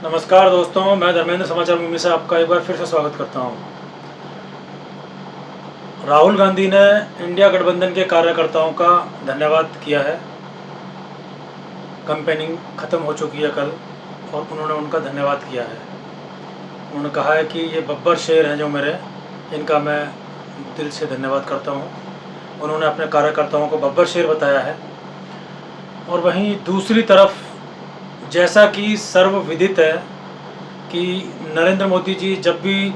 नमस्कार दोस्तों, मैं धर्मेंद्र समाचार भूमि से आपका एक बार फिर से स्वागत करता हूं। राहुल गांधी ने इंडिया गठबंधन के कार्यकर्ताओं का धन्यवाद किया है। कैंपेनिंग ख़त्म हो चुकी है कल और उन्होंने उनका धन्यवाद किया है। उन्होंने कहा है कि ये बब्बर शेर हैं जो मेरे, इनका मैं दिल से धन्यवाद करता हूं। उन्होंने अपने कार्यकर्ताओं को बब्बर शेर बताया है। और वहीं दूसरी तरफ, जैसा कि सर्वविदित है कि नरेंद्र मोदी जी जब भी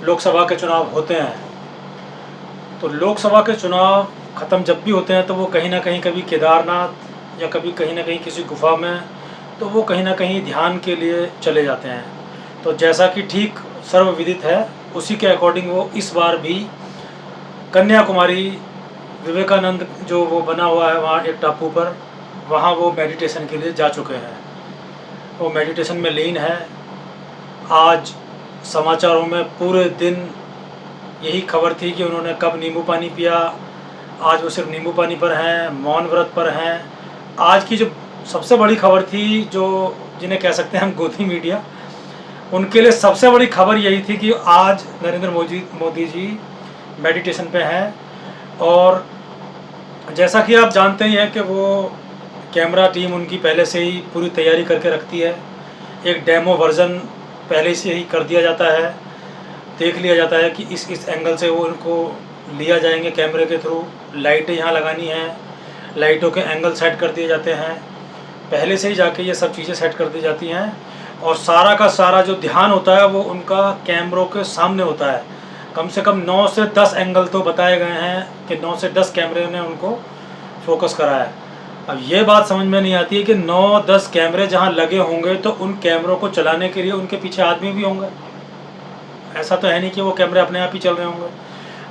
लोकसभा के चुनाव होते हैं तो लोकसभा के चुनाव ख़त्म जब भी होते हैं तो वो कहीं ना कहीं, कभी केदारनाथ या कभी कहीं ना कहीं किसी गुफा में, तो वो कहीं ना कहीं ध्यान के लिए चले जाते हैं। तो जैसा कि ठीक सर्वविदित है, उसी के अकॉर्डिंग वो इस बार भी कन्याकुमारी, विवेकानंद जो वो बना हुआ है वहाँ एक टापू पर, वहाँ वो मेडिटेशन के लिए जा चुके हैं। वो मेडिटेशन में लीन है। आज समाचारों में पूरे दिन यही खबर थी कि उन्होंने कब नींबू पानी पिया। आज वो सिर्फ नींबू पानी पर हैं, मौन व्रत पर हैं। आज की जो सबसे बड़ी खबर थी, जो जिन्हें कह सकते हैं हम गोदी मीडिया, उनके लिए सबसे बड़ी खबर यही थी कि आज नरेंद्र मोदी जी मेडिटेशन पे हैं। और जैसा कि आप जानते ही हैं कि वो कैमरा टीम उनकी पहले से ही पूरी तैयारी करके रखती है। एक डेमो वर्ज़न पहले से ही कर दिया जाता है, देख लिया जाता है कि इस एंगल से वो उनको लिया जाएंगे कैमरे के थ्रू। लाइटें यहाँ लगानी हैं, लाइटों के एंगल सेट कर दिए जाते हैं, पहले से ही जाके ये सब चीज़ें सेट कर दी जाती हैं। और सारा का सारा जो ध्यान होता है वो उनका कैमरों के सामने होता है। कम से कम 9 से 10 एंगल तो बताए गए हैं कि 9 से 10 कैमरे ने उनको फोकस करा है। अब ये बात समझ में नहीं आती है कि 9-10 कैमरे जहाँ लगे होंगे तो उन कैमरों को चलाने के लिए उनके पीछे आदमी भी होंगे। ऐसा तो है नहीं कि वो कैमरे अपने आप ही चल रहे होंगे।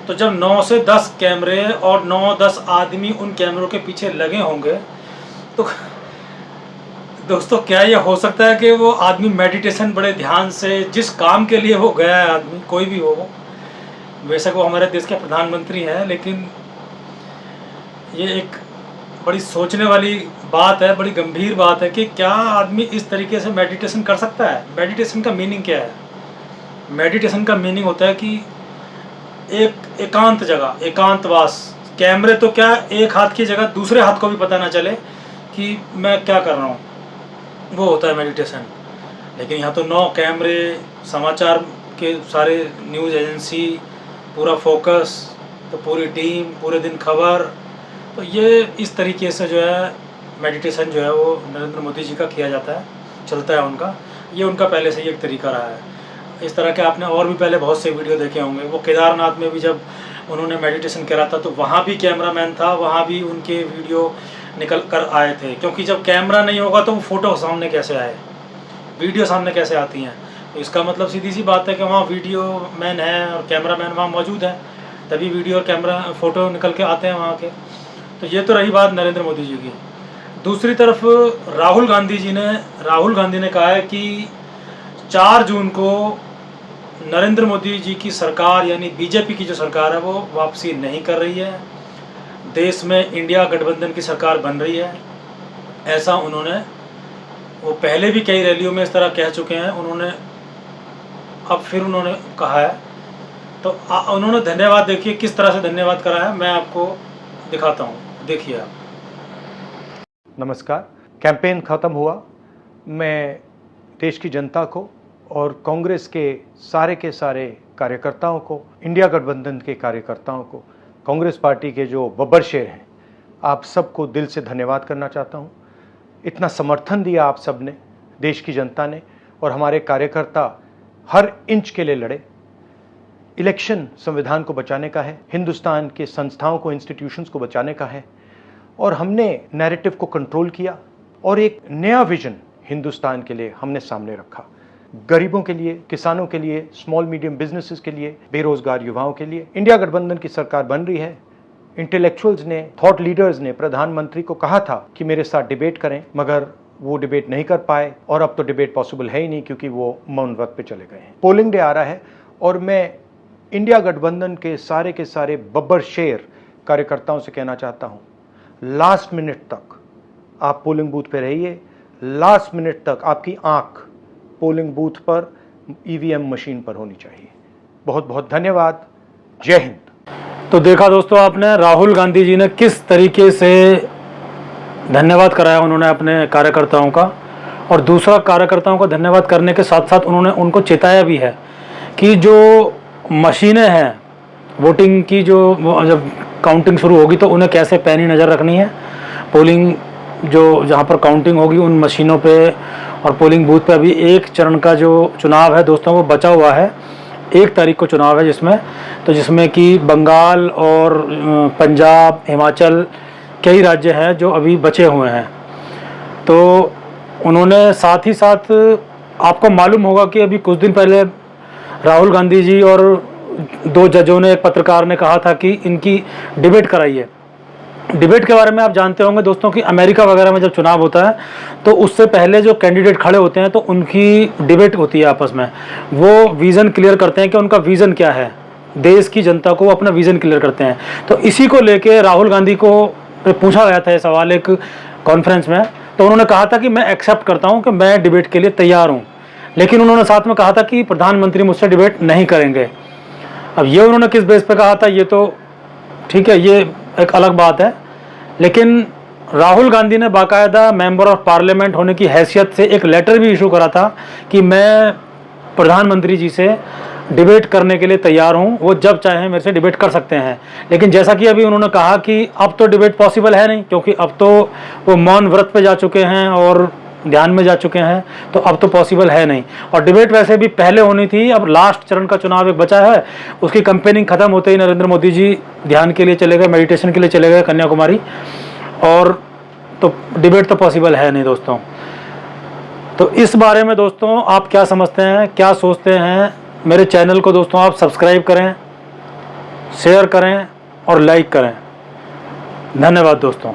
तो जब 9 से 10 कैमरे और 9-10 आदमी उन कैमरों के पीछे लगे होंगे तो दोस्तों, क्या ये हो सकता है कि वो आदमी मेडिटेशन बड़े ध्यान से, जिस काम के लिए वो गया है, आदमी कोई भी हो, बेशक वो हमारे देश के प्रधानमंत्री हैं, लेकिन ये एक बड़ी सोचने वाली बात है, बड़ी गंभीर बात है कि क्या आदमी इस तरीके से मेडिटेशन कर सकता है। मेडिटेशन का मीनिंग क्या है? मेडिटेशन का मीनिंग होता है कि एक एकांत जगह, एकांतवास। कैमरे तो क्या, एक हाथ की जगह दूसरे हाथ को भी पता ना चले कि मैं क्या कर रहा हूँ, वो होता है मेडिटेशन। लेकिन यहाँ तो 9 कैमरे, समाचार के सारे न्यूज़ एजेंसी, पूरा फोकस, तो पूरी टीम, पूरे दिन खबर। तो ये इस तरीके से जो है मेडिटेशन जो है वो नरेंद्र मोदी जी का किया जाता है, चलता है उनका। ये उनका पहले से ही एक तरीका रहा है। इस तरह के आपने और भी पहले बहुत से वीडियो देखे होंगे। वो केदारनाथ में भी जब उन्होंने मेडिटेशन करा था तो वहाँ भी कैमरामैन था, वहाँ भी उनके वीडियो निकल कर आए थे। क्योंकि जब कैमरा नहीं होगा तो वो फ़ोटो सामने कैसे आए, वीडियो सामने कैसे आती हैं। तो इसका मतलब सीधी सी बात है कि वहाँ वीडियो मैन है और कैमरामैन वहाँ मौजूद है, तभी वीडियो और कैमरा फ़ोटो निकल के आते हैं वहाँ के। तो ये तो रही बात नरेंद्र मोदी जी की। दूसरी तरफ राहुल गांधी ने कहा है कि 4 जून को नरेंद्र मोदी जी की सरकार, यानी बीजेपी की जो सरकार है, वो वापसी नहीं कर रही है। देश में इंडिया गठबंधन की सरकार बन रही है, ऐसा उन्होंने, वो पहले भी कई रैलियों में इस तरह कह चुके हैं। उन्होंने अब फिर उन्होंने कहा है। तो उन्होंने धन्यवाद, देखिए किस तरह से धन्यवाद करा है, मैं आपको दिखाता हूँ, देखिए आप। नमस्कार। कैंपेन ख़त्म हुआ। मैं देश की जनता को और कांग्रेस के सारे कार्यकर्ताओं को, इंडिया गठबंधन के कार्यकर्ताओं को, कांग्रेस पार्टी के जो बब्बर शेर हैं, आप सबको दिल से धन्यवाद करना चाहता हूं। इतना समर्थन दिया आप सब ने, देश की जनता ने, और हमारे कार्यकर्ता हर इंच के लिए लड़े। इलेक्शन संविधान को बचाने का है, हिंदुस्तान के संस्थाओं को, इंस्टीट्यूशंस को बचाने का है, और हमने नैरेटिव को कंट्रोल किया और एक नया विजन हिंदुस्तान के लिए हमने सामने रखा। गरीबों के लिए, किसानों के लिए, स्मॉल मीडियम बिजनेसेस के लिए, बेरोजगार युवाओं के लिए इंडिया गठबंधन की सरकार बन रही है। इंटेलेक्चुअल्स ने, थॉट लीडर्स ने प्रधानमंत्री को कहा था कि मेरे साथ डिबेट करें, मगर वो डिबेट नहीं कर पाए, और अब तो डिबेट पॉसिबल है ही नहीं क्योंकि वो मौन व्रत पे चले गए हैं। पोलिंग डे आ रहा है और मैं इंडिया गठबंधन के सारे बब्बर शेर कार्यकर्ताओं से कहना चाहता हूं, लास्ट मिनट तक आप पोलिंग बूथ पे रहिए, लास्ट मिनट तक आपकी आंख पोलिंग बूथ पर, ईवीएम मशीन पर होनी चाहिए। बहुत बहुत धन्यवाद। जय हिंद। तो देखा दोस्तों आपने, राहुल गांधी जी ने किस तरीके से धन्यवाद कराया उन्होंने अपने कार्यकर्ताओं का, और दूसरा कार्यकर्ताओं का धन्यवाद करने के साथ साथ उन्होंने उनको चेताया भी है कि जो मशीनें हैं वोटिंग की, जो जब काउंटिंग शुरू होगी तो उन्हें कैसे पैनी नज़र रखनी है। पोलिंग जो जहाँ पर काउंटिंग होगी उन मशीनों पे और पोलिंग बूथ पे अभी एक चरण का जो चुनाव है दोस्तों वो बचा हुआ है। 1 तारीख को चुनाव है जिसमें कि बंगाल और पंजाब, हिमाचल कई राज्य हैं जो अभी बचे हुए हैं। तो उन्होंने साथ ही साथ, आपको मालूम होगा कि अभी कुछ दिन पहले राहुल गांधी जी और 2 जजों ने, एक पत्रकार ने कहा था कि इनकी डिबेट कराइए। डिबेट के बारे में आप जानते होंगे दोस्तों कि अमेरिका वगैरह में जब चुनाव होता है तो उससे पहले जो कैंडिडेट खड़े होते हैं तो उनकी डिबेट होती है आपस में। वो विज़न क्लियर करते हैं कि उनका विज़न क्या है, देश की जनता को अपना विज़न क्लियर करते हैं। तो इसी को लेके राहुल गांधी को पूछा गया था ये सवाल एक कॉन्फ्रेंस में, तो उन्होंने कहा था कि मैं एक्सेप्ट करता हूँ कि मैं डिबेट के लिए तैयार हूँ, लेकिन उन्होंने साथ में कहा था कि प्रधानमंत्री मुझसे डिबेट नहीं करेंगे। अब ये उन्होंने किस बेस पे कहा था ये तो ठीक है, ये एक अलग बात है, लेकिन राहुल गांधी ने बाकायदा मेंबर ऑफ पार्लियामेंट होने की हैसियत से एक लेटर भी इशू करा था कि मैं प्रधानमंत्री जी से डिबेट करने के लिए तैयार हूँ, वो जब चाहें मेरे से डिबेट कर सकते हैं। लेकिन जैसा कि अभी उन्होंने कहा कि अब तो डिबेट पॉसिबल है नहीं, क्योंकि अब तो वो मौन व्रत पे जा चुके हैं और ध्यान में जा चुके हैं, तो अब तो पॉसिबल है नहीं। और डिबेट वैसे भी पहले होनी थी, अब लास्ट चरण का चुनाव एक बचा है, उसकी कैंपेनिंग खत्म होते ही नरेंद्र मोदी जी ध्यान के लिए चले गए, मेडिटेशन के लिए चले गए कन्याकुमारी, और तो डिबेट तो पॉसिबल है नहीं दोस्तों। तो इस बारे में दोस्तों आप क्या समझते हैं, क्या सोचते हैं? मेरे चैनल को दोस्तों आप सब्सक्राइब करें, शेयर करें और लाइक करें। धन्यवाद दोस्तों।